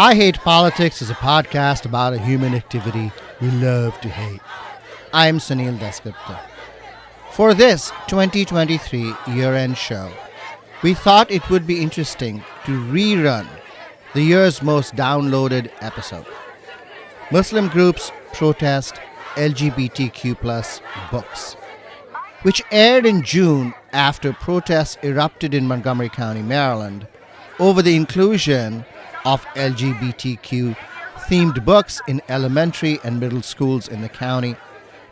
I Hate Politics is a podcast about a human activity we love to hate. I'm Sunil Dasgupta. For this 2023 year-end show, we thought it would be interesting to rerun the year's most downloaded episode. Muslim groups protest LGBTQ plus books, which aired in June after protests erupted in Montgomery County, Maryland, over the inclusion of LGBTQ-themed books in elementary and middle schools in the county,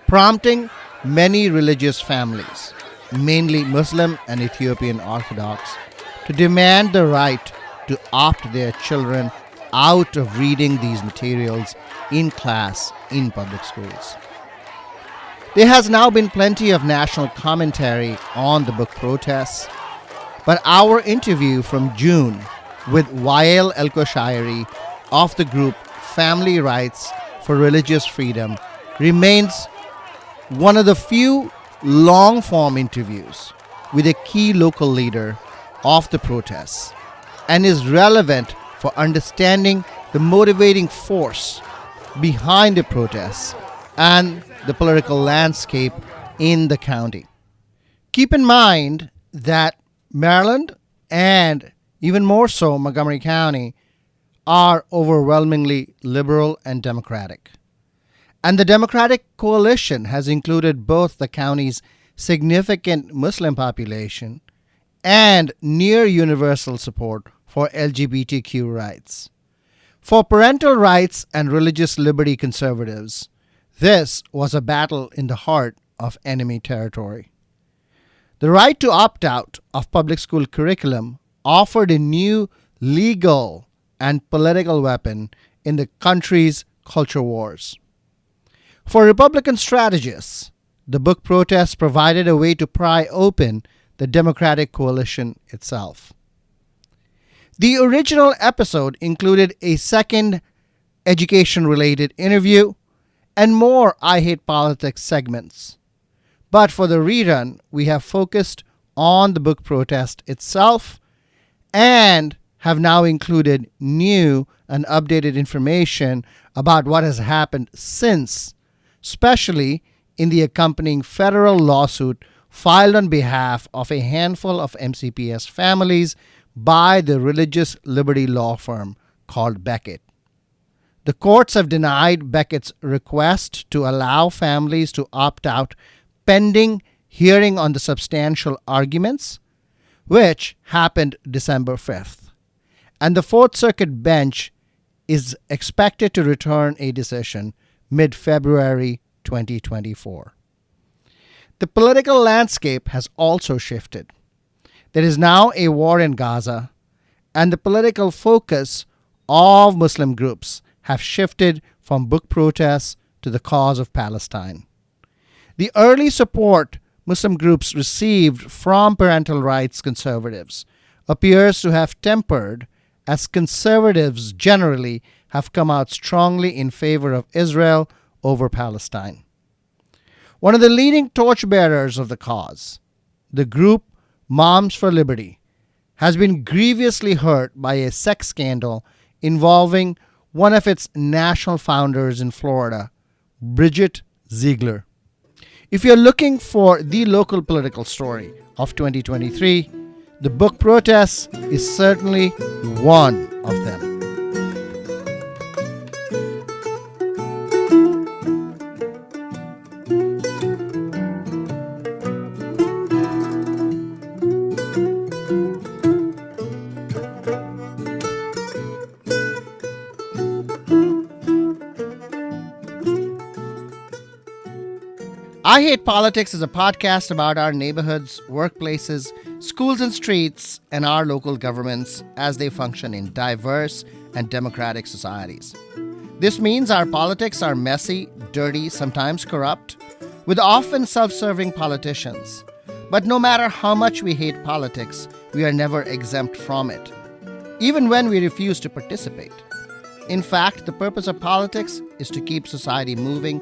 prompting many religious families, mainly Muslim and Ethiopian Orthodox, to demand the right to opt their children out of reading these materials in class in public schools. There has now been plenty of national commentary on the book protests, but our interview from June with Wael El-Koshairi of the group Family Rights for Religious Freedom remains one of the few long-form interviews with a key local leader of the protests and is relevant for understanding the motivating force behind the protests and the political landscape in the county. Keep in mind that Maryland and even more so Montgomery County are overwhelmingly liberal and democratic. And the Democratic coalition has included both the county's significant Muslim population and near universal support for LGBTQ rights. For parental rights and religious liberty conservatives, this was a battle in the heart of enemy territory. The right to opt out of public school curriculum offered a new legal and political weapon in the country's culture wars. For Republican strategists, the book protests provided a way to pry open the Democratic coalition itself. The original episode included a second education-related interview and more I Hate Politics segments. But for the rerun, we have focused on the book protest itself and have now included new and updated information about what has happened since, especially in the accompanying federal lawsuit filed on behalf of a handful of MCPS families by the religious liberty law firm called Beckett. The courts have denied Beckett's request to allow families to opt out pending hearing on the substantial arguments, which happened December 5th. And the Fourth Circuit bench is expected to return a decision mid-February 2024. The political landscape has also shifted. There is now a war in Gaza, and the political focus of Muslim groups have shifted from book protests to the cause of Palestine. The early support Muslim groups received from parental rights conservatives appears to have tempered as conservatives generally have come out strongly in favor of Israel over Palestine. One of the leading torchbearers of the cause, the group Moms for Liberty, has been grievously hurt by a sex scandal involving one of its national founders in Florida, Bridget Ziegler. If you're looking for the local political story of 2023, the book protests is certainly one of them. I Hate Politics is a podcast about our neighborhoods, workplaces, schools and streets, and our local governments as they function in diverse and democratic societies. This means our politics are messy, dirty, sometimes corrupt, with often self-serving politicians. But no matter how much we hate politics, we are never exempt from it, even when we refuse to participate. In fact, the purpose of politics is to keep society moving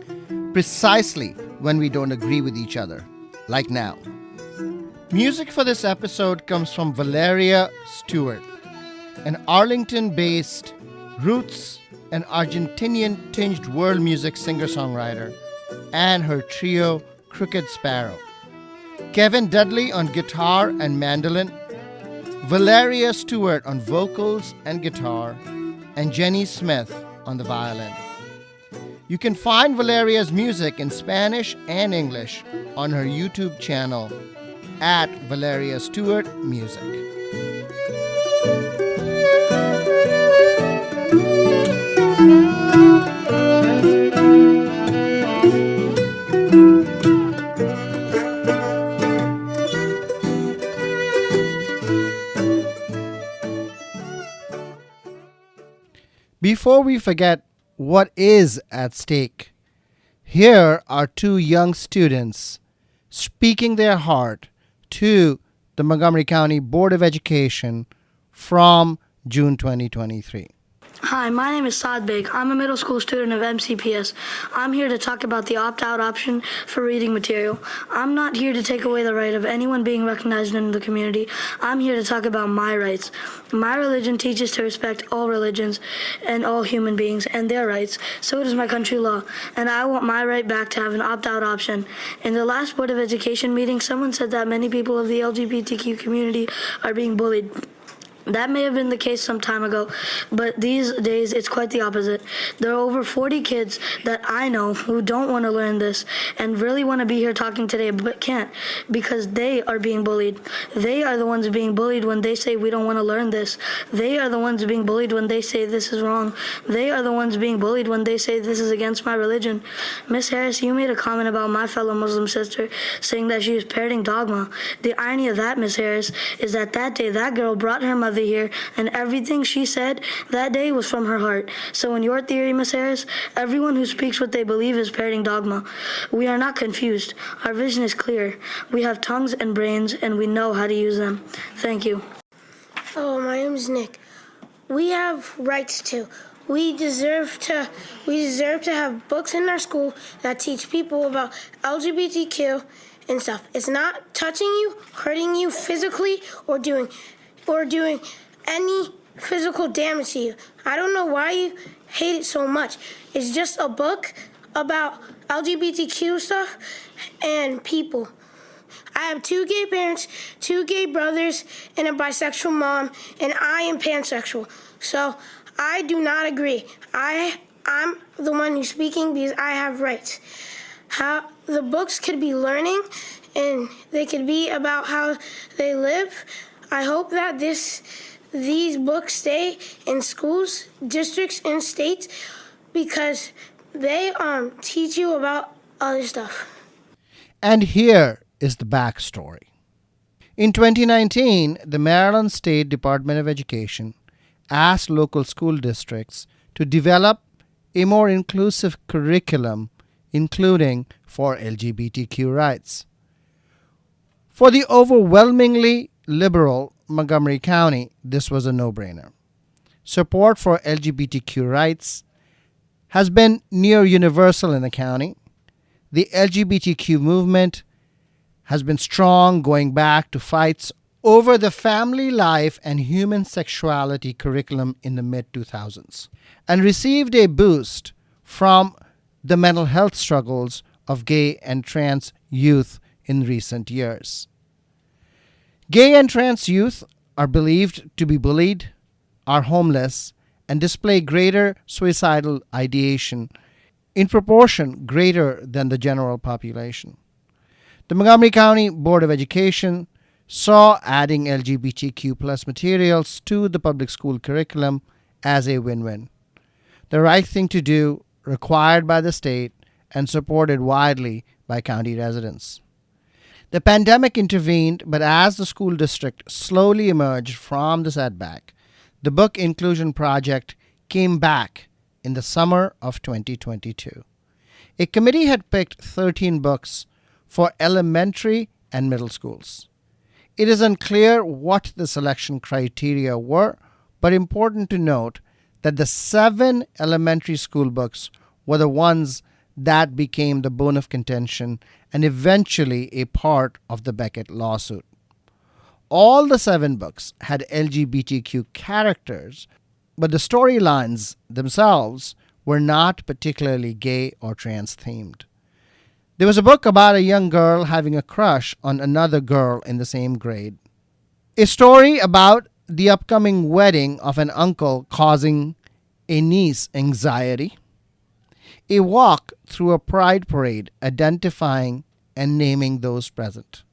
precisely when we don't agree with each other, like now. Music for this episode comes from Valeria Stewart, an Arlington-based Roots, an Argentinian-tinged world music singer-songwriter, and her trio Crooked Sparrow. Kevin Dudley on guitar and mandolin, Valeria Stewart on vocals and guitar, and Jenny Smith on the violin. You can find Valeria's music in Spanish and English on her YouTube channel at Valeria Stewart Music. Before we forget what is at stake, here are two young students speaking their heart to the Montgomery County Board of Education from June 2023. Hi, my name is Saad Beg. I'm a middle school student of MCPS. I'm here to talk about the opt-out option for reading material. I'm not here to take away the right of anyone being recognized in the community. I'm here to talk about my rights. My religion teaches to respect all religions and all human beings and their rights. So does my country law, and I want my right back to have an opt-out option. In the last Board of Education meeting, someone said that many people of the LGBTQ community are being bullied. That may have been the case some time ago, but these days it's quite the opposite. There are over 40 kids that I know who don't want to learn this and really want to be here talking today but can't because they are being bullied. They are the ones being bullied when they say we don't want to learn this. They are the ones being bullied when they say this is wrong. They are the ones being bullied when they say this is against my religion. Miss Harris, you made a comment about my fellow Muslim sister saying that she was parroting dogma. The irony of that, Miss Harris, is that day that girl brought her mother here, and everything she said that day was from her heart. So in your theory, Miss Harris, everyone who speaks what they believe is parroting dogma. We are not confused. Our vision is clear. We have tongues and brains, and we know how to use them. Thank you. Oh, my name is Nick. We have rights too. We deserve to have books in our school that teach people about LGBTQ and stuff. It's not touching you, hurting you physically, or doing any physical damage to you. I don't know why you hate it so much. It's just a book about LGBTQ stuff and people. I have 2 gay parents, 2 gay brothers, and a bisexual mom, and I am pansexual. So I do not agree. I'm the one who's speaking because I have rights. How the books could be learning, and they could be about how they live. I hope that these books stay in schools, districts, and states because they teach you about other stuff. And here is the backstory. In 2019, the Maryland State Department of Education asked local school districts to develop a more inclusive curriculum, including for LGBTQ rights. For the overwhelmingly liberal Montgomery County, this was a no-brainer. Support for LGBTQ rights has been near universal in the county. The LGBTQ movement has been strong going back to fights over the family life and human sexuality curriculum in the mid-2000s and received a boost from the mental health struggles of gay and trans youth in recent years. Gay and trans youth are believed to be bullied, are homeless, and display greater suicidal ideation in proportion greater than the general population. The Montgomery County Board of Education saw adding LGBTQ plus materials to the public school curriculum as a win-win. The right thing to do, required by the state, and supported widely by county residents. The pandemic intervened, but as the school district slowly emerged from the setback, the Book Inclusion Project came back in the summer of 2022. A committee had picked 13 books for elementary and middle schools. It is unclear what the selection criteria were, but important to note that the 7 elementary school books were the ones that became the bone of contention and eventually a part of the Beckett lawsuit. All the 7 books had LGBTQ characters, but the storylines themselves were not particularly gay or trans themed. There was a book about a young girl having a crush on another girl in the same grade. A story about the upcoming wedding of an uncle causing a niece anxiety. A walk through a pride parade identifying and naming those present.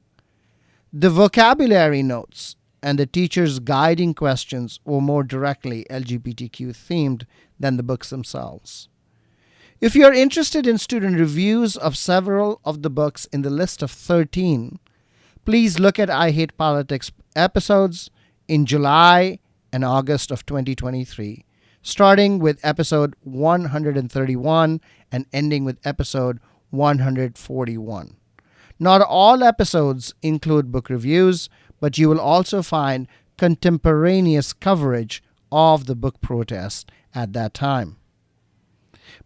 The vocabulary notes and the teacher's guiding questions were more directly LGBTQ themed than the books themselves. If you are interested in student reviews of several of the books in the list of 13, please look at I Hate Politics episodes in July and August of 2023, starting with episode 131 and ending with episode 141. Not all episodes include book reviews, but you will also find contemporaneous coverage of the book protest at that time.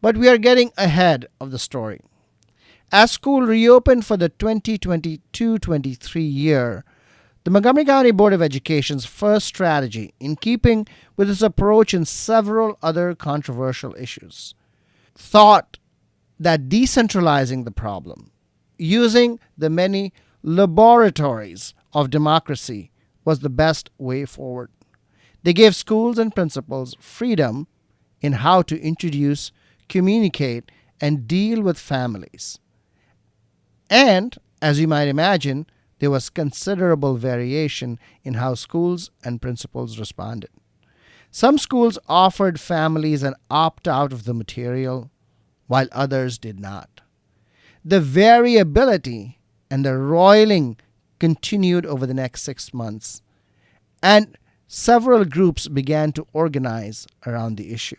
But we are getting ahead of the story. As school reopened for the 2022-23 year, the Montgomery County Board of Education's first strategy, in keeping with its approach in several other controversial issues, thought that decentralizing the problem, using the many laboratories of democracy, was the best way forward. They gave schools and principals freedom in how to introduce, communicate, and deal with families. And, as you might imagine, there was considerable variation in how schools and principals responded. Some schools offered families an opt-out of the material, while others did not. The variability and the roiling continued over the next 6 months, and several groups began to organize around the issue.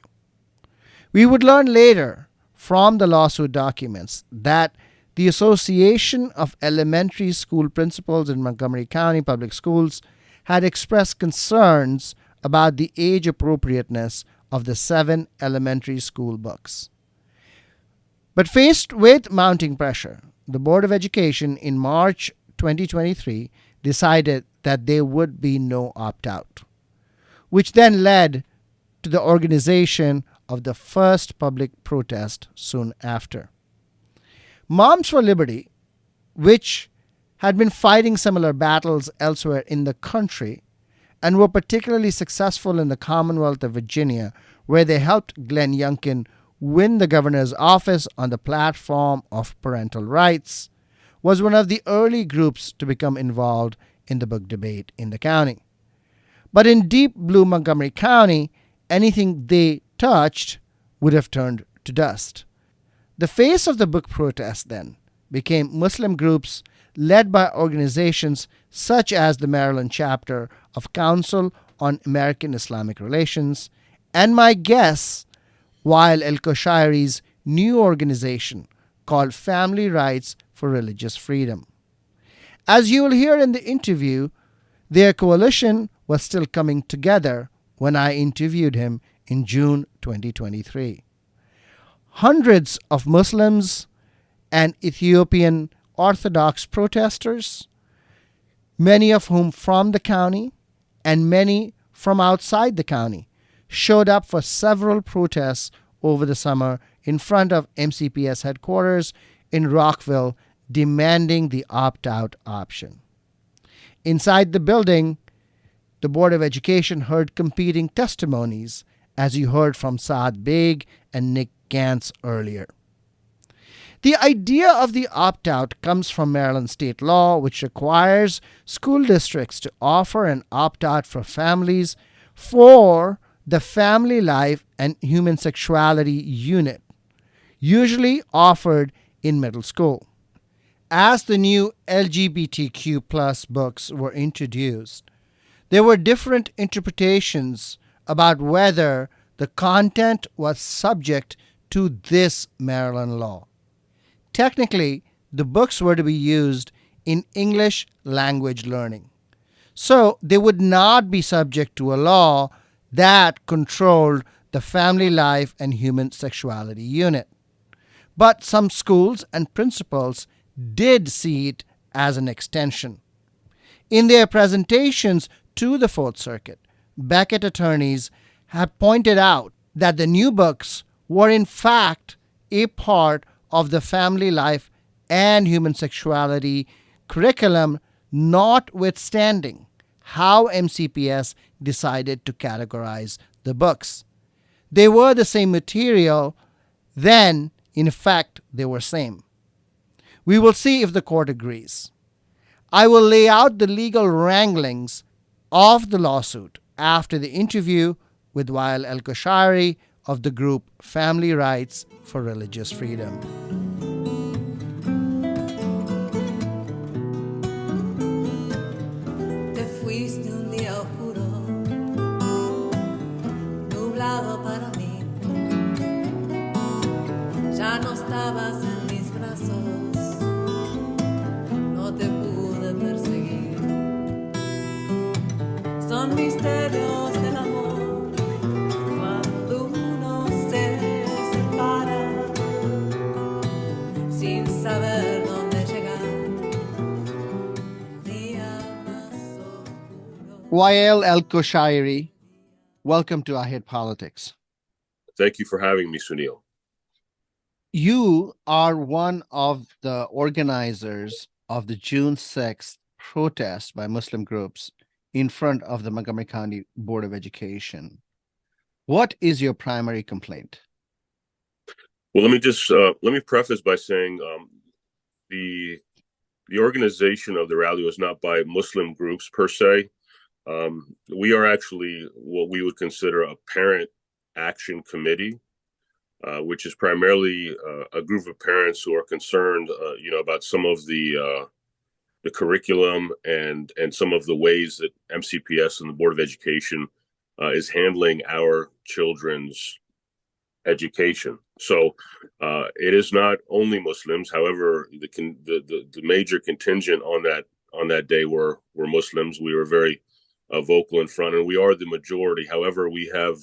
We would learn later from the lawsuit documents that the Association of Elementary School Principals in Montgomery County Public Schools had expressed concerns about the age appropriateness of the 7 elementary school books. But faced with mounting pressure, the Board of Education in March 2023 decided that there would be no opt-out, which then led to the organization of the first public protest soon after. Moms for Liberty, which had been fighting similar battles elsewhere in the country and were particularly successful in the Commonwealth of Virginia, where they helped Glenn Youngkin win the governor's office on the platform of parental rights, was one of the early groups to become involved in the book debate in the county. But in deep blue Montgomery County, anything they touched would have turned to dust. The face of the book protest then became Muslim groups led by organizations such as the Maryland chapter of Council on American Islamic Relations, and my guess, Wael El-Koshairi's new organization called Family Rights for Religious Freedom. As you will hear in the interview, their coalition was still coming together when I interviewed him in June 2023. Hundreds of Muslims and Ethiopian Orthodox protesters, many of whom from the county and many from outside the county, showed up for several protests over the summer in front of MCPS headquarters in Rockville, demanding the opt-out option. Inside the building, the Board of Education heard competing testimonies, as you heard from Saad Beg and Nick Gantz earlier. The idea of the opt-out comes from Maryland state law, which requires school districts to offer an opt-out for families for the Family Life and Human Sexuality unit, usually offered in middle school. As the new LGBTQ plus books were introduced, there were different interpretations about whether the content was subject to this Maryland law. Technically, the books were to be used in English language learning, so they would not be subject to a law that controlled the Family Life and Human Sexuality unit. But some schools and principals did see it as an extension. In their presentations to the Fourth Circuit, Beckett attorneys had pointed out that the new books were in fact a part of the family life and human sexuality curriculum, notwithstanding how MCPS decided to categorize the books. They were the same material, then, in effect, they were same. We will see if the court agrees. I will lay out the legal wranglings of the lawsuit after the interview with Wael El-Koshairi of the group Family Rights for Religious Freedom. Te fuiste un día oscuro, nublado para mí. Ya no estabas en mis brazos, no te pude perseguir. Son misterios del amor cuando uno se separa sin saber dónde llegar. Día más oscuro. Wael El-Koshairi, welcome to I Hate Politics. Thank you for having me, Sunil. You are one of the organizers of the June 6th protest by Muslim groups in front of the Montgomery County Board of Education. What is your primary complaint? Well, let me preface by saying the organization of the rally was not by Muslim groups per se. We are actually what we would consider a parent action committee, which is primarily a group of parents who are concerned, about some of the curriculum and some of the ways that MCPS and the Board of Education is handling our children's education. So it is not only Muslims. However, the major contingent on that day were Muslims. We were very vocal in front, and we are the majority. However, we have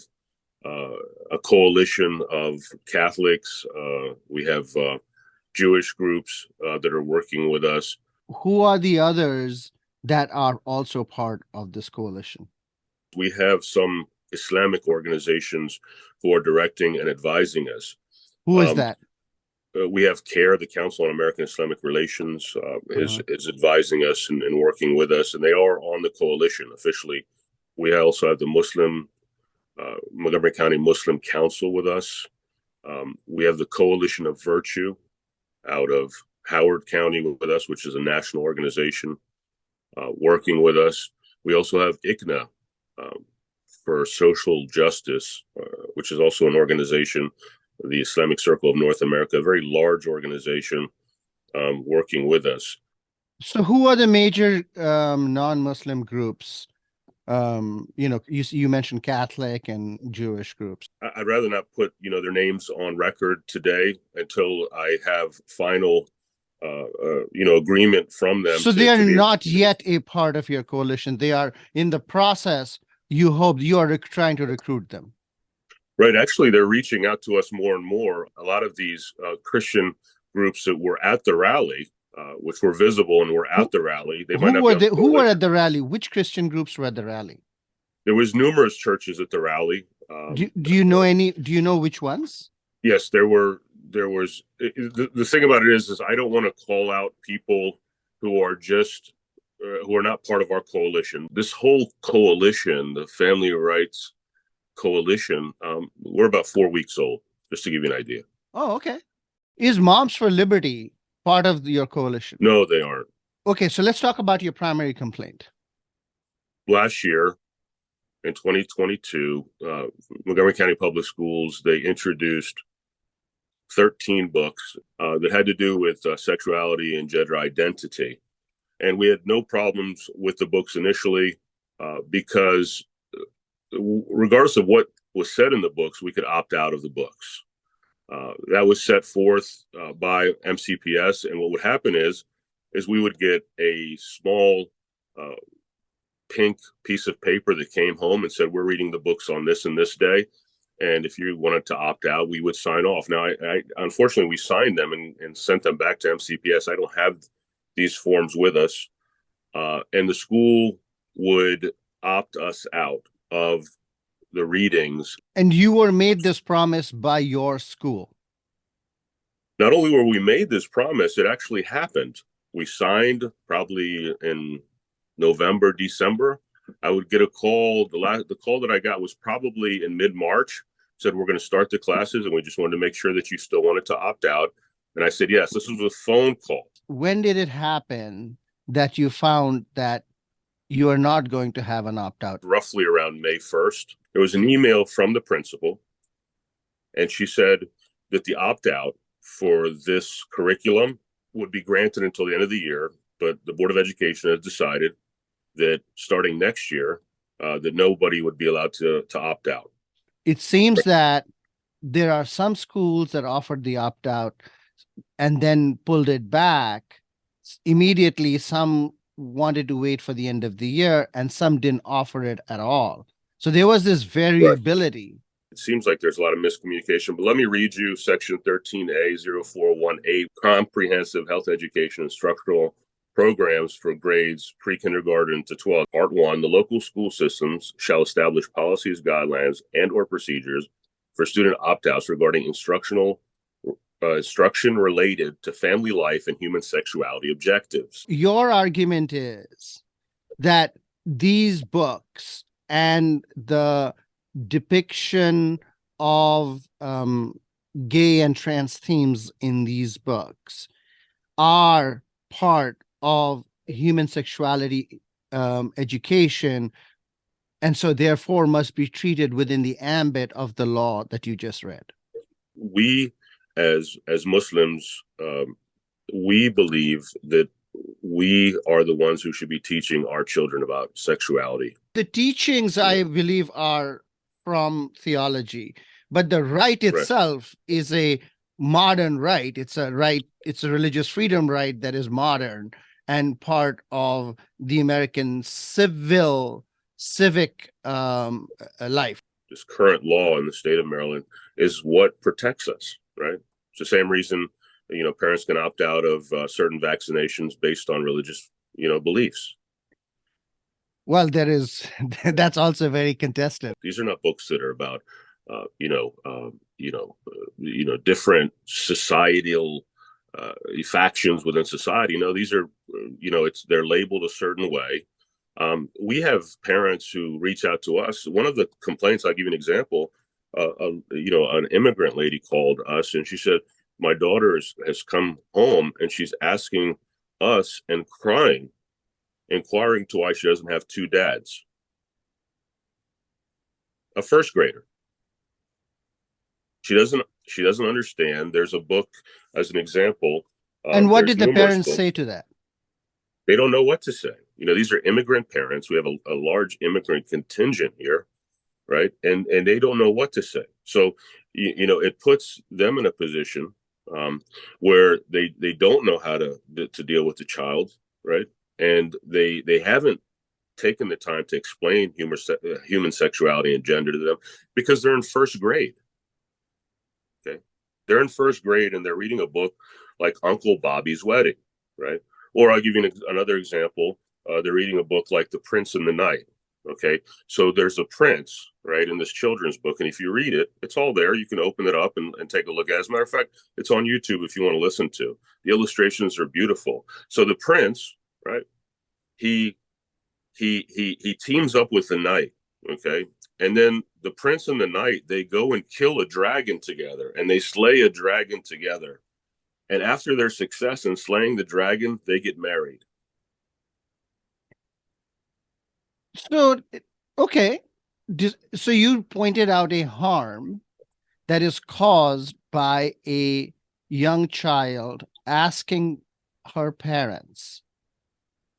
a coalition of Catholics. We have Jewish groups that are working with us. Who are the others that are also part of this coalition? We have some Islamic organizations who are directing and advising us. Who is that? We have CARE, the Council on American Islamic Relations, is advising us and working with us, and they are on the coalition officially. We also have the Montgomery County Muslim Council with us. We have the Coalition of Virtue out of Howard County with us, which is a national organization working with us. We also have ICNA for Social Justice, which is also an organization, the Islamic Circle of North America, a very large organization working with us. So who are the major non-Muslim groups? You mentioned Catholic and Jewish groups. I'd rather not put their names on record today until I have final agreement from them. So they are not yet a part of your coalition. They are in the process. You hope you are trying to recruit them. Right. Actually, they're reaching out to us more and more. A lot of these Christian groups that were at the rally, which were visible and were at the rally. Who were at the rally? Which Christian groups were at the rally? There was numerous churches at the rally. Do you know any? Do you know which ones? Yes, there was. The thing about it is I don't want to call out people who are just who are not part of our coalition. This whole coalition, the Family Rights Coalition, we're about 4 weeks old, just to give you an idea. Oh, okay. Is Moms for Liberty part of your coalition? No, they aren't. Okay, so let's talk about your primary complaint. Last year, in 2022, Montgomery County Public Schools, they introduced 13 books that had to do with sexuality and gender identity. And we had no problems with the books initially because regardless of what was said in the books, we could opt out of the books. That was set forth by MCPS. And what would happen is we would get a small pink piece of paper that came home and said, we're reading the books on this and this day. And if you wanted to opt out, we would sign off. Now, I unfortunately, we signed them and sent them back to MCPS. I don't have these forms with us. And the school would opt us out of the readings. And you were made this promise by your school. Not only were we made this promise, it actually happened. We signed probably in November, December. I would get a call. The call that I got was probably in mid-March. Said we're going to start the classes, and we just wanted to make sure that you still wanted to opt out. And I said yes. This was a phone call. When did it happen that you found that you are not going to have an opt-out? Roughly around May 1st. There was an email from the principal, and she said that the opt-out for this curriculum would be granted until the end of the year, but the Board of Education has decided that starting next year, that nobody would be allowed to opt out. It seems that there are some schools that offered the opt-out and then pulled it back immediately. Some wanted to wait for the end of the year, and some didn't offer it at all. So there was this variability. It seems like there's a lot of miscommunication, but let me read you section 13A0418, comprehensive health education instructional programs for grades pre-kindergarten to 12. Part 1, the local school systems shall establish policies, guidelines, and or procedures for student opt-outs regarding instruction related to family life and human sexuality objectives. Your argument is that these books and the depiction of gay and trans themes in these books are part of human sexuality education, and so therefore must be treated within the ambit of the law that you just read. We, as Muslims, we believe that we are the ones who should be teaching our children about sexuality. The teachings, I believe, are from theology, but the right itself is a modern right. It's a right. It's a religious freedom right that is modern and part of the American civic life. This current law in the state of Maryland is what protects us, right? It's the same reason, parents can opt out of certain vaccinations based on religious, beliefs. Well, that's also very contested. These are not books that are about, different societal factions within society. These are, they're labeled a certain way. We have parents who reach out to us. One of the complaints, I'll give you an example. An immigrant lady called us and she said, my daughter has come home and she's asking us and crying, inquiring to why she doesn't have two dads. A first grader. She doesn't understand. There's a book as an example. And what did the parents say to that? They don't know what to say. These are immigrant parents. We have a large immigrant contingent here, right? And they don't know what to say. So, it puts them in a position where they don't know how to deal with the child, right? And they haven't taken the time to explain human sexuality and gender to them because they're in first grade. Okay, they're in first grade and they're reading a book like Uncle Bobby's Wedding, right? Or I'll give you another example. They're reading a book like The Prince and the Knight. Okay, so there's a prince, right, in this children's book, and if you read it, it's all there. You can open it up and take a look at it. As a matter of fact, it's on YouTube if you want to listen to. The illustrations are beautiful. So the prince, right, he teams up with the knight, okay, and then the prince and the knight, they go and kill a dragon together, and they slay a dragon together, and after their success in slaying the dragon, they get married. So, okay. So you pointed out a harm that is caused by a young child asking her parents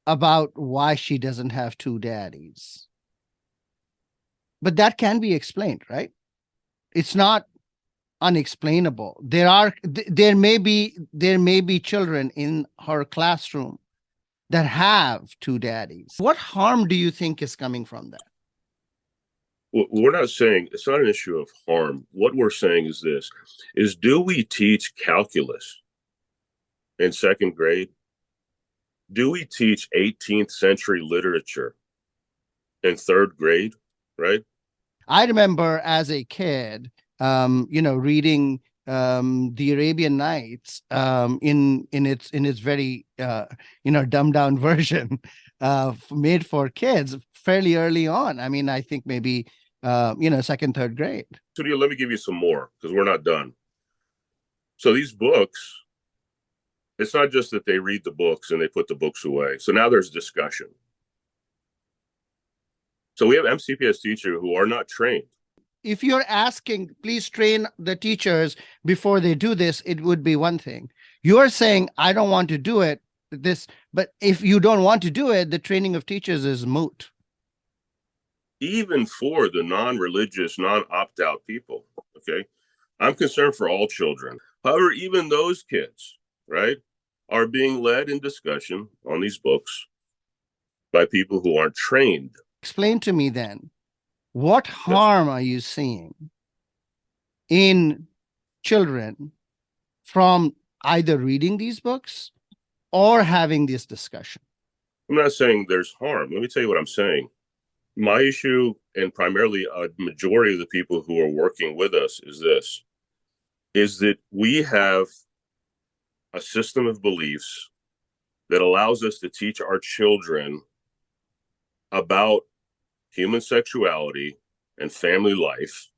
about why she doesn't have two daddies. But that can be explained, right? It's not unexplainable. There may be children in her classroom that have two daddies. What harm do you think is coming from that? Well, we're not saying it's not an issue of harm. What we're saying is this: do we teach calculus in second grade? Do we teach 18th century literature in third grade? Right? I remember as a kid, reading the Arabian Nights in its very dumbed down version, made for kids fairly early on. I mean, I think maybe second, third grade. Sunil, let me give you some more because we're not done. So these books, it's not just that they read the books and they put the books away. So now there's discussion. So we have MCPS teachers who are not trained. If you're asking, please train the teachers before they do this, it would be one thing. You're saying, I don't want to do it, but if you don't want to do it, the training of teachers is moot. Even for the non-religious, non-opt-out people, okay? I'm concerned for all children. However, even those kids, right, are being led in discussion on these books by people who aren't trained. Explain to me then, what harm are you seeing in children from either reading these books or having this discussion? I'm not saying there's harm. Let me tell you what I'm saying. My issue, and primarily a majority of the people who are working with us, is that we have a system of beliefs that allows us to teach our children about human sexuality and family life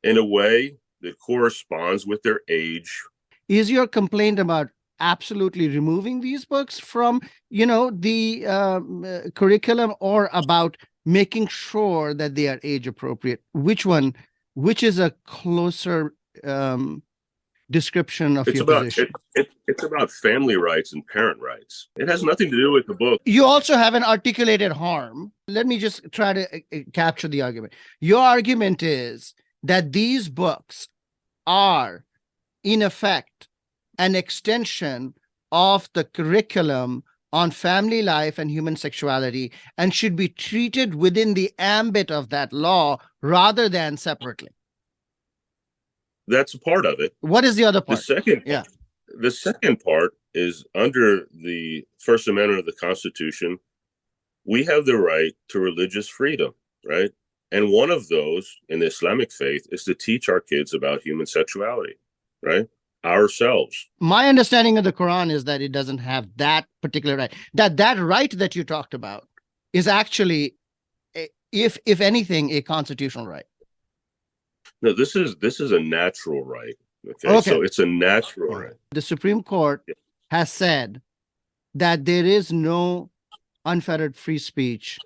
in a way that corresponds with their age. Is your complaint about absolutely removing these books from, the curriculum, or about making sure that they are age appropriate? Which is a closer description of your position? It's about family rights and parent rights. It has nothing to do with the book. You also have an articulated harm. Let me just try to capture the argument. Your argument is that these books are, in effect, an extension of the curriculum on family life and human sexuality, and should be treated within the ambit of that law rather than separately. That's a part of it. What is the other part? The second part is, under the First Amendment of the Constitution, we have the right to religious freedom, right? And one of those in the Islamic faith is to teach our kids about human sexuality, right? Ourselves. My understanding of the Quran is that it doesn't have that particular right. That right that you talked about is actually, if anything, a constitutional right. No, this is a natural right. Okay. So it's a natural right. The Supreme Court has said that there is no unfettered free speech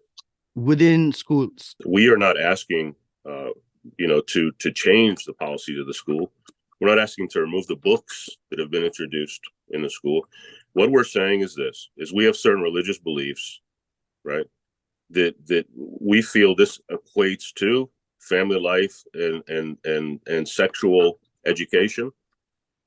within schools. We are not asking, to change the policies of the school. We're not asking to remove the books that have been introduced in the school. What we're saying is we have certain religious beliefs, right, that we feel this equates to family life and sexual education.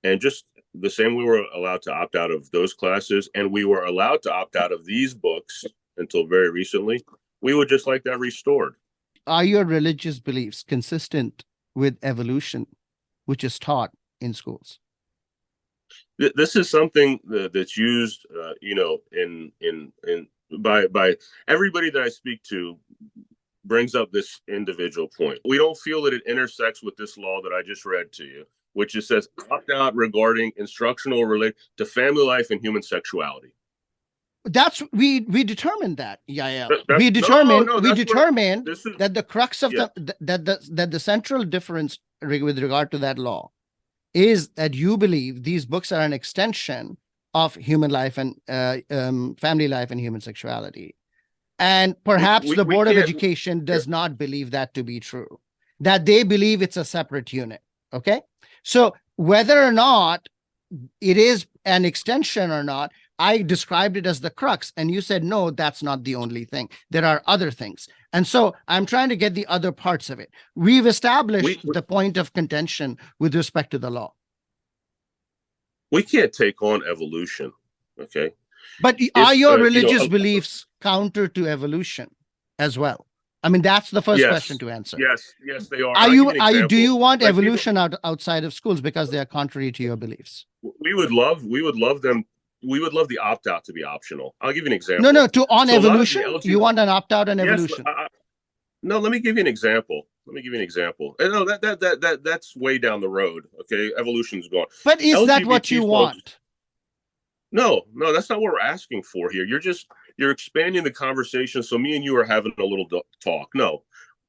And just the same, we were allowed to opt out of those classes, and we were allowed to opt out of these books until very recently. We would just like that restored. Are your religious beliefs consistent with evolution, which is taught in schools? This is something that's used, by everybody that I speak to, brings up this individual point. We don't feel that it intersects with this law that I just read to you, which it says opt out regarding instructional related to family life and human sexuality. That's we determined that. We determined that the crux of the central difference with regard to that law is that you believe these books are an extension of human life and family life and human sexuality. And perhaps the Board of Education does not believe that to be true, that they believe it's a separate unit. Okay. So whether or not it is an extension or not, I described it as the crux, and you said, no, that's not the only thing. There are other things. And so I'm trying to get the other parts of it. We've established the point of contention with respect to the law. We can't take on evolution. Okay. But are your religious beliefs counter to evolution as well? I mean, that's the first question to answer. Yes, they are. Do you want evolution outside of schools because they are contrary to your beliefs? We would love them. We would love the opt-out to be optional. I'll give you an example. No, evolution? You want an opt-out on evolution? No, let me give you an example. Let me give you an example. And no, that's way down the road. Okay, evolution's gone. But is that what you folks, want? no, that's not what we're asking for here. You're expanding the conversation, so me and you are having a little talk. No,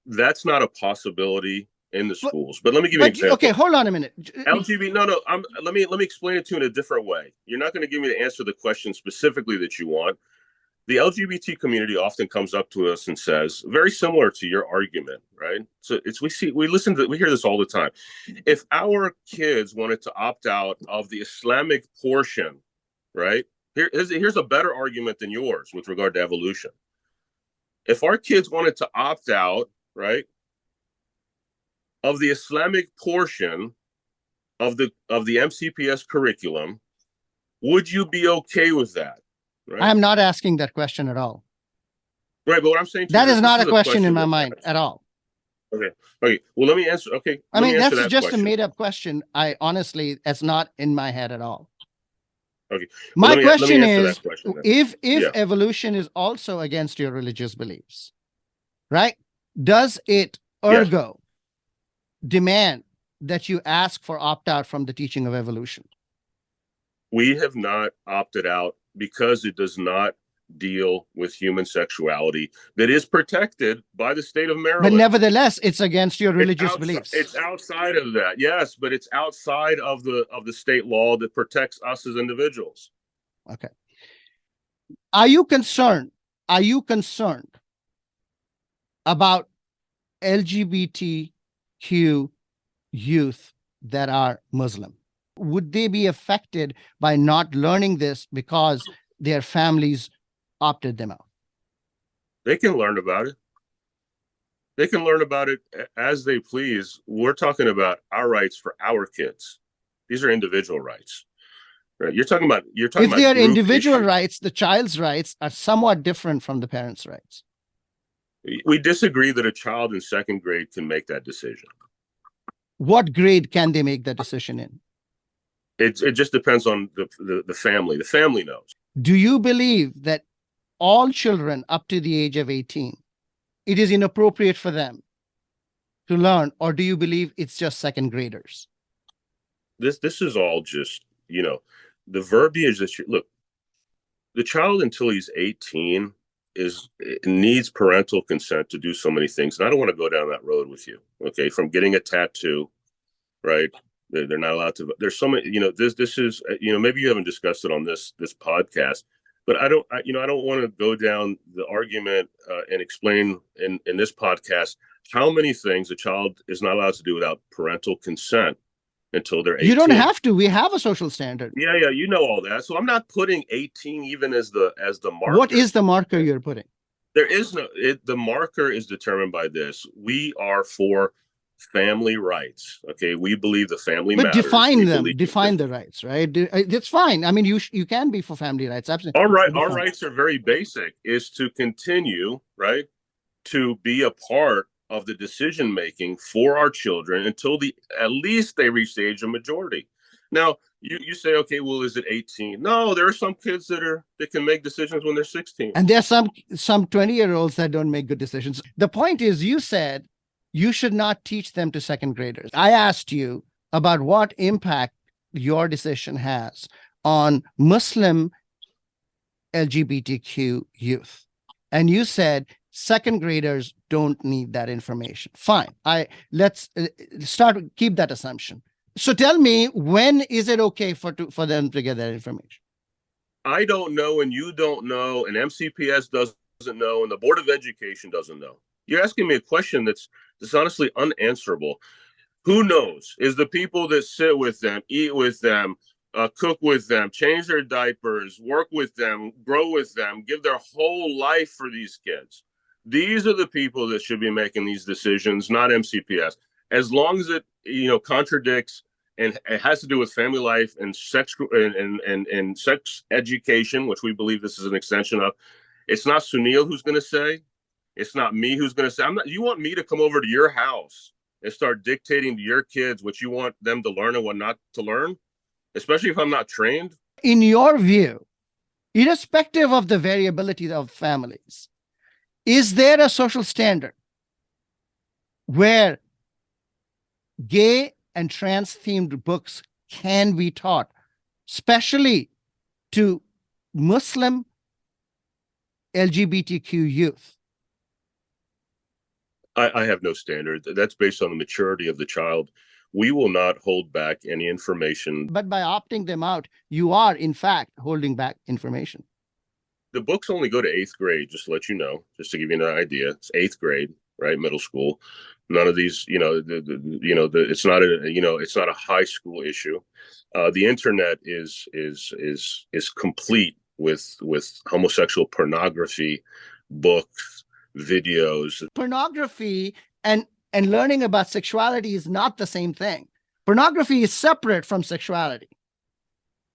that's not a possibility in the schools. But let me give you an example. Okay, hold on a minute. LGBT, no. Let me explain it to you in a different way. You're not going to give me the answer to the question specifically that you want. The LGBT community often comes up to us and says, very similar to your argument, right? So we hear this all the time. If our kids wanted to opt out of the Islamic portion, right? Here's a better argument than yours with regard to evolution. If our kids wanted to opt out, right, of the Islamic portion of the MCPS curriculum, would you be okay with that? Right? I'm not asking that question at all. Right, but what I'm saying to that you is not a question in my mind at all. Okay. Well, let me answer. Okay. I mean, that's just a made-up question. I honestly, that's not in my head at all. Okay. My question is, if Yeah. evolution is also against your religious beliefs, right? Does it ergo demand that you ask for opt-out from the teaching of evolution? We have not opted out because it does not deal with human sexuality that is protected by the state of Maryland. But nevertheless, it's against your religious beliefs. It's outside of that, yes, but it's outside of the state law that protects us as individuals. Okay. Are you concerned about LGBTQ youth that are Muslim? Would they be affected by not learning this because their families opted them out? They can learn about it. They can learn about it as they please. We're talking about our rights for our kids. These are individual rights. Right? You're talking about if they are individual issues. Rights, the child's rights are somewhat different from the parents' rights. We disagree that a child in second grade can make that decision. What grade can they make that decision in? It just depends on the family. The family knows. Do you believe that all children up to the age of 18, it is inappropriate for them to learn, or do you believe it's just second graders? This is all just, the verbiage that look, the child until he's 18 needs parental consent to do so many things. And I don't want to go down that road with you. Okay. From getting a tattoo, right? They're not allowed to. There's so many, this is, maybe you haven't discussed it on this podcast, but I don't want to go down the argument and explain in this podcast how many things a child is not allowed to do without parental consent until they're 18. You don't have to. We have a social standard. Yeah, you know all that. So I'm not putting 18 even as the marker. What is the marker you're putting? There is no. The marker is determined by this. We are for family rights. Okay, we believe the family matters. But define them. Define the rights, right? It's fine. I mean, you can be for family rights. Absolutely. All right. Our rights are very basic. Is to continue, right, to be a part of the decision making for our children until at least they reach the age of majority. Now, you say, okay, well, is it 18? No, there are some kids that can make decisions when they're 16. And there's some 20-year-olds that don't make good decisions. The point is, you said you should not teach them to second graders. I asked you about what impact your decision has on Muslim LGBTQ youth. And you said second graders don't need that information. Fine. Let's keep that assumption. So tell me, when is it okay for them to get that information? I don't know, and you don't know, and MCPS doesn't know, and the Board of Education doesn't know. You're asking me a question that's honestly unanswerable. Who knows? Is the people that sit with them, eat with them, cook with them, change their diapers, work with them, grow with them, give their whole life for these kids. These are the people that should be making these decisions, not MCPS. As long as it, contradicts and it has to do with family life and sex and sex education, which we believe this is an extension of. It's not Sunil who's going to say. It's not me who's going to say. You want me to come over to your house and start dictating to your kids what you want them to learn and what not to learn, especially if I'm not trained? In your view, irrespective of the variability of families, is there a social standard where gay and trans themed books can be taught, especially to Muslim LGBTQ youth? I have no standard. That's based on the maturity of the child. We will not hold back any information. But by opting them out, you are, in fact, holding back information. The books only go to 8th grade, just to let you know, just to give you an idea. It's 8th grade, right? Middle school. None of these, it's not it's not a high school issue. The internet is complete with homosexual pornography, books, videos. Pornography and learning about sexuality is not the same thing. Pornography is separate from sexuality.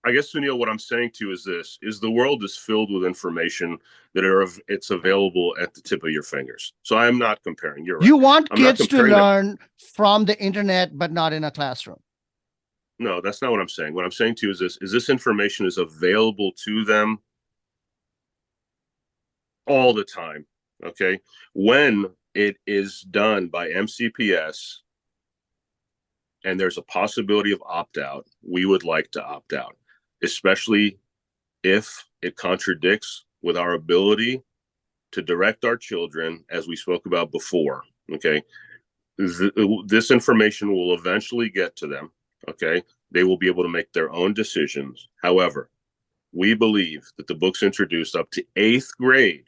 I guess, Sunil, what I'm saying to you is this: is the world is filled with information that it's available at the tip of your fingers. So I'm not comparing. You're right. You want I'm not kids to comparing learn from the internet, but not in a classroom. No, that's not what I'm saying. What I'm saying to you is this information is available to them all the time. Okay. When it is done by MCPS and there's a possibility of opt-out, we would like to opt out, especially if it contradicts with our ability to direct our children, as we spoke about before. Okay. This information will eventually get to them. Okay. They will be able to make their own decisions. However, we believe that the books introduced up to 8th grade,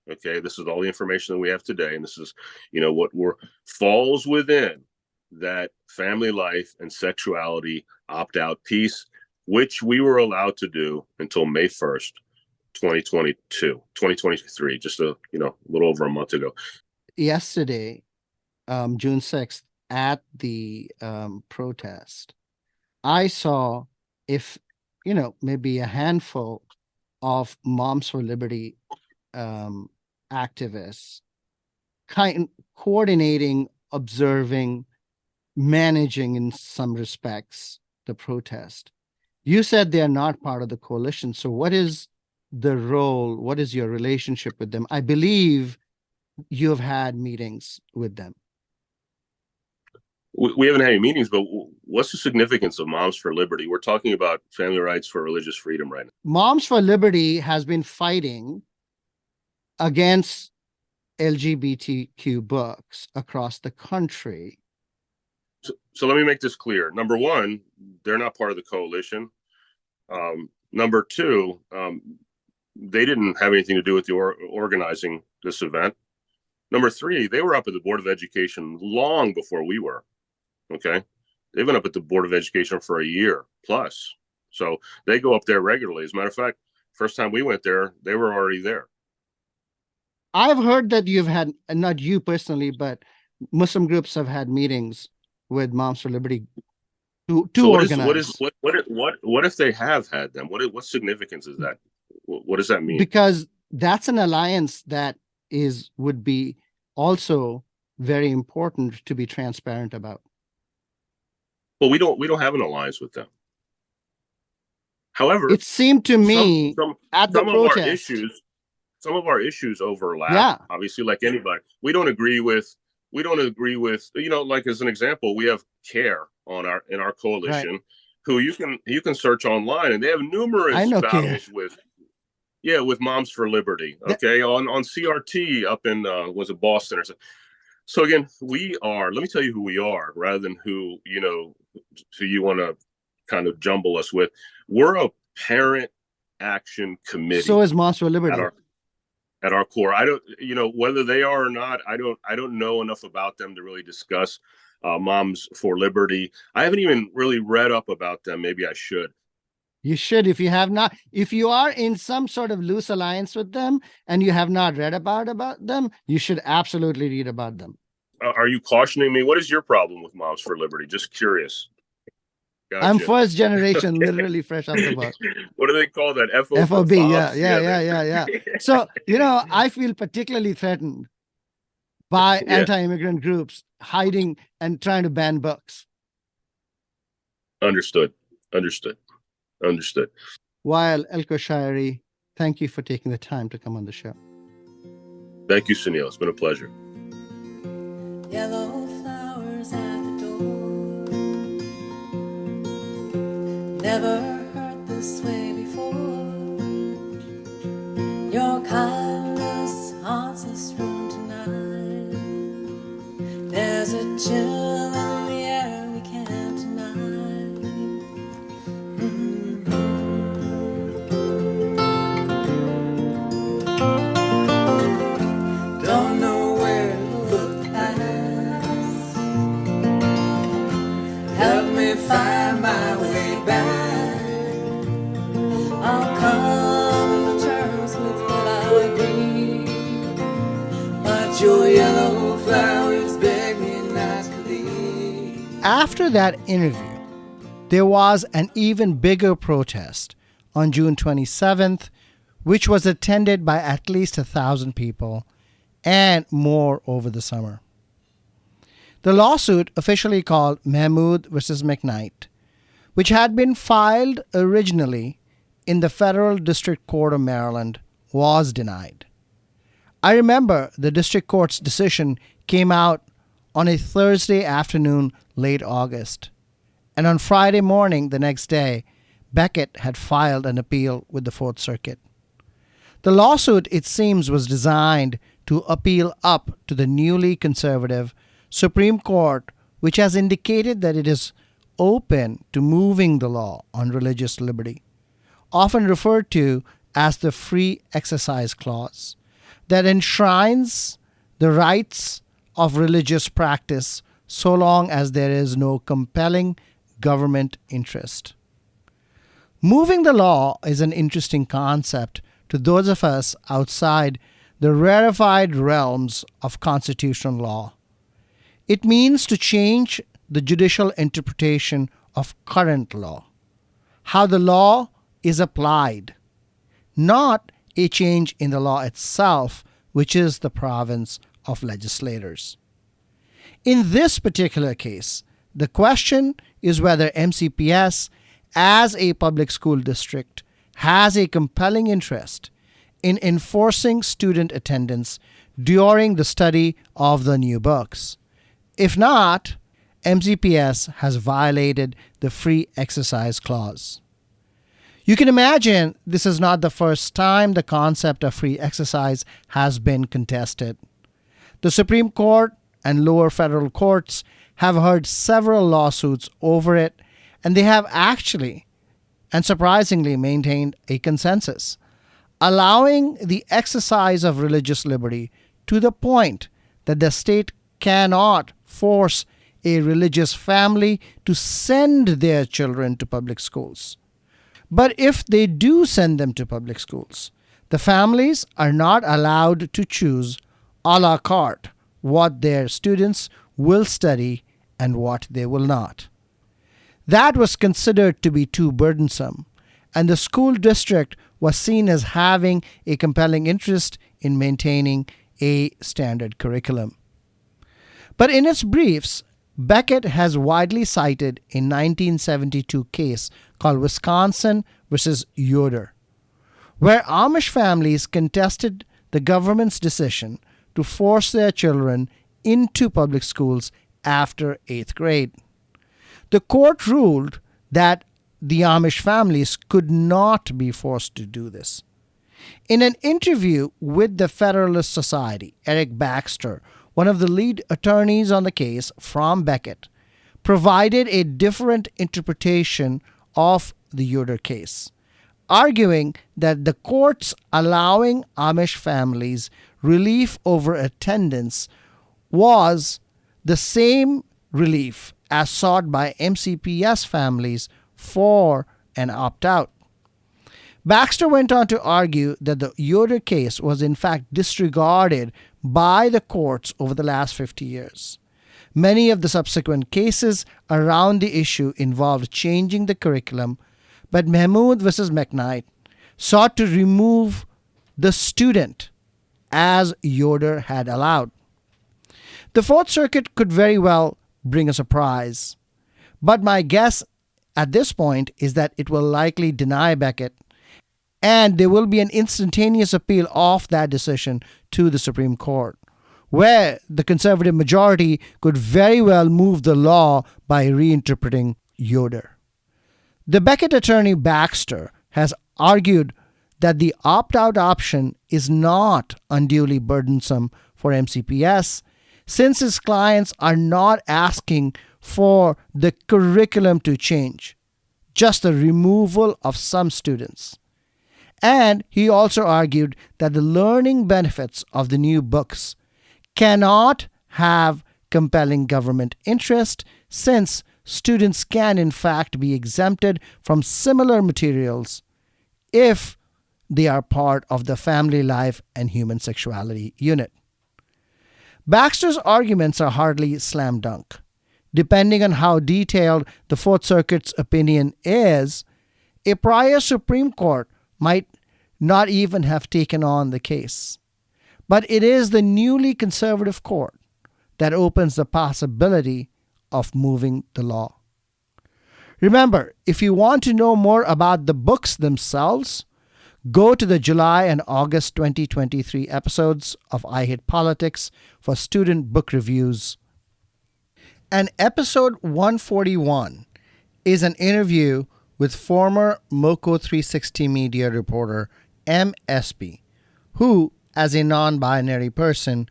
okay, this is all the information that we have today, and this is, what falls within that family life and sexuality opt-out piece, which we were allowed to do until May 1st, 2023, just a little over a month ago. Yesterday, June 6th, at the protest, I saw maybe a handful of Moms for Liberty activists coordinating, observing, managing in some respects the protest. You said they are not part of the coalition. So what is the role? What is your relationship with them? I believe you have had meetings with them. We haven't had any meetings, but what's the significance of Moms for Liberty? We're talking about family rights for religious freedom right now. Moms for Liberty has been fighting against LGBTQ books across the country. So let me make this clear. Number one, they're not part of the coalition. Number two, they didn't have anything to do with the organizing this event. Number three, they were up at the Board of Education long before we were. Okay. They've been up at the Board of Education for a year plus. So they go up there regularly. As a matter of fact, first time we went there, they were already there. I've heard that you've had, not you personally, but Muslim groups have had meetings with Moms for Liberty to organize. What if they have had them? What significance is that? What does that mean? Because that's an alliance that would be also very important to be transparent about. Well, we don't have an alliance with them. However, it seemed to me at the protest, some of our issues overlap. Yeah. Obviously, like anybody, we don't agree with, like as an example, we have CARE in our coalition, right, who you can search online, and they have numerous battles with Moms for Liberty. Okay. On CRT up in was it Boston or something. So again, let me tell you who we are rather than who you want to kind of jumble us with. We're a parent action committee. So is Moms for Liberty. At our core. I don't, whether they are or not, I don't know enough about them to really discuss Moms for Liberty. I haven't even really read up about them. Maybe I should. You should, if you have not. If you are in some sort of loose alliance with them and you have not read about them, you should absolutely read about them. Are you cautioning me? What is your problem with Moms for Liberty? Just curious. Gotcha. I'm first generation, literally fresh off the boat. What do they call that? FOB, yeah. So, I feel particularly threatened by anti-immigrant groups hiding and trying to ban books. Understood. Wael El-Koshairi, thank you for taking the time to come on the show. Thank you, Sunil. It's been a pleasure. Yellow never hurt this way before. Your kindness haunts this room tonight. There's a chill in the air we can't deny. Don't know where to look past. Help me find my way back. I'll come to terms with what I grieve, but your yellow flowers beg me not to leave. After that interview, there was an even bigger protest on June 27th, which was attended by at least 1,000 people and more over the summer. The lawsuit, officially called Mahmoud versus McKnight, which had been filed originally in the Federal District Court of Maryland, was denied. I remember the district court's decision came out on a Thursday afternoon, late August, and on Friday morning the next day, Beckett had filed an appeal with the Fourth Circuit. The lawsuit, it seems, was designed to appeal up to the newly conservative Supreme Court, which has indicated that it is open to moving the law on religious liberty, often referred to as the Free Exercise Clause, that enshrines the rights of religious practice so long as there is no compelling government interest. Moving the law is an interesting concept to those of us outside the rarefied realms of constitutional law. It means to change the judicial interpretation of current law, how the law is applied, not a change in the law itself, which is the province of legislators. In this particular case, the question is whether MCPS, as a public school district, has a compelling interest in enforcing student attendance during the study of the new books. If not, MCPS has violated the Free Exercise Clause. You can imagine this is not the first time the concept of free exercise has been contested. The Supreme Court and lower federal courts have heard several lawsuits over it, and they have actually and surprisingly maintained a consensus, allowing the exercise of religious liberty to the point that the state cannot force a religious family to send their children to public schools. But if they do send them to public schools, the families are not allowed to choose a la carte what their students will study and what they will not. That was considered to be too burdensome, and the school district was seen as having a compelling interest in maintaining a standard curriculum. But in its briefs, Beckett has widely cited a 1972 case called Wisconsin versus Yoder, where Amish families contested the government's decision to force their children into public schools after 8th grade. The court ruled that the Amish families could not be forced to do this. In an interview with the Federalist Society, Eric Baxter, one of the lead attorneys on the case from Beckett, provided a different interpretation of the Yoder case, arguing that the courts allowing Amish families relief over attendance was the same relief as sought by MCPS families for an opt-out. Baxter went on to argue that the Yoder case was in fact disregarded by the courts over the last 50 years. Many of the subsequent cases around the issue involved changing the curriculum, but Mahmoud versus McKnight sought to remove the student as Yoder had allowed. The Fourth Circuit could very well bring a surprise, but my guess at this point is that it will likely deny Beckett, and there will be an instantaneous appeal of that decision to the Supreme Court, where the conservative majority could very well move the law by reinterpreting Yoder. The Beckett attorney Baxter has argued that the opt-out option is not unduly burdensome for MCPS since his clients are not asking for the curriculum to change, just the removal of some students. And he also argued that the learning benefits of the new books cannot have compelling government interest since students can in fact be exempted from similar materials if they are part of the Family Life and Human Sexuality unit. Baxter's arguments are hardly slam dunk. Depending on how detailed the Fourth Circuit's opinion is, a prior Supreme Court might not even have taken on the case. But it is the newly conservative court that opens the possibility of moving the law. Remember, if you want to know more about the books themselves, go to the July and August 2023 episodes of I Hate Politics for student book reviews. And episode 141 is an interview with former Moco 360 Media reporter MSP, who, as a non-binary person,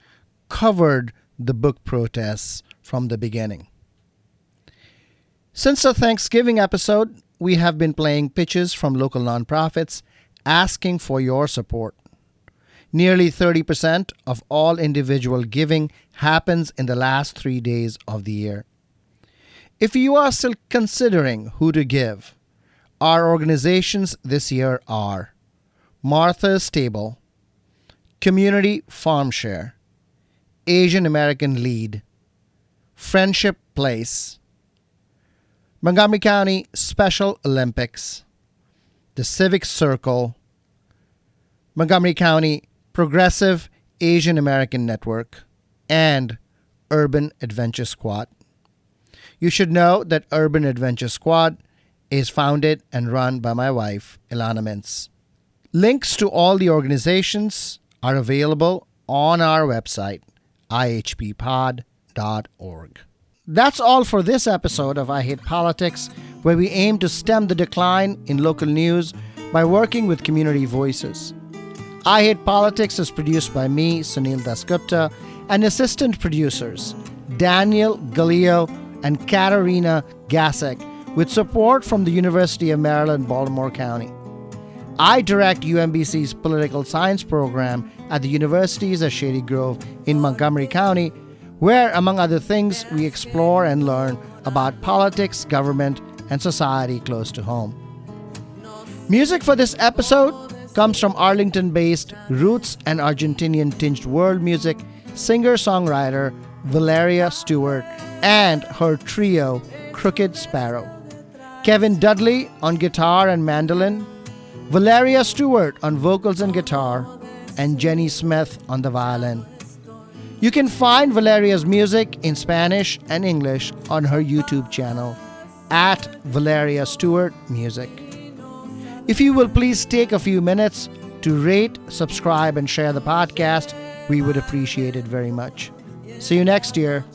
covered the book protests from the beginning. Since the Thanksgiving episode, we have been playing pitches from local nonprofits asking for your support. Nearly 30% of all individual giving happens in the last 3 days of the year. If you are still considering who to give, our organizations this year are Martha's Table, Community Farm Share, Asian American Lead, Friendship Place, Montgomery County Special Olympics, the Civic Circle, Montgomery County Progressive Asian American Network, and Urban Adventure Squad. You should know that Urban Adventure Squad is founded and run by my wife, Ilana Mintz. Links to all the organizations are available on our website, ihppod.org. That's all for this episode of I Hate Politics, where we aim to stem the decline in local news by working with community voices. I Hate Politics is produced by me, Sunil Dasgupta, and assistant producers Daniel Galileo and Katarina Gasek, with support from the University of Maryland, Baltimore County. I direct UMBC's political science program at the universities of Shady Grove in Montgomery County, where, among other things, we explore and learn about politics, government, and society close to home. Music for this episode comes from Arlington-based roots and Argentinian-tinged world music singer-songwriter Valeria Stewart and her trio Crooked Sparrow. Kevin Dudley on guitar and mandolin, Valeria Stewart on vocals and guitar, and Jenny Smith on the violin. You can find Valeria's music in Spanish and English on her YouTube channel at Valeria Stewart Music. If you will please take a few minutes to rate, subscribe, and share the podcast, we would appreciate it very much. See you next year.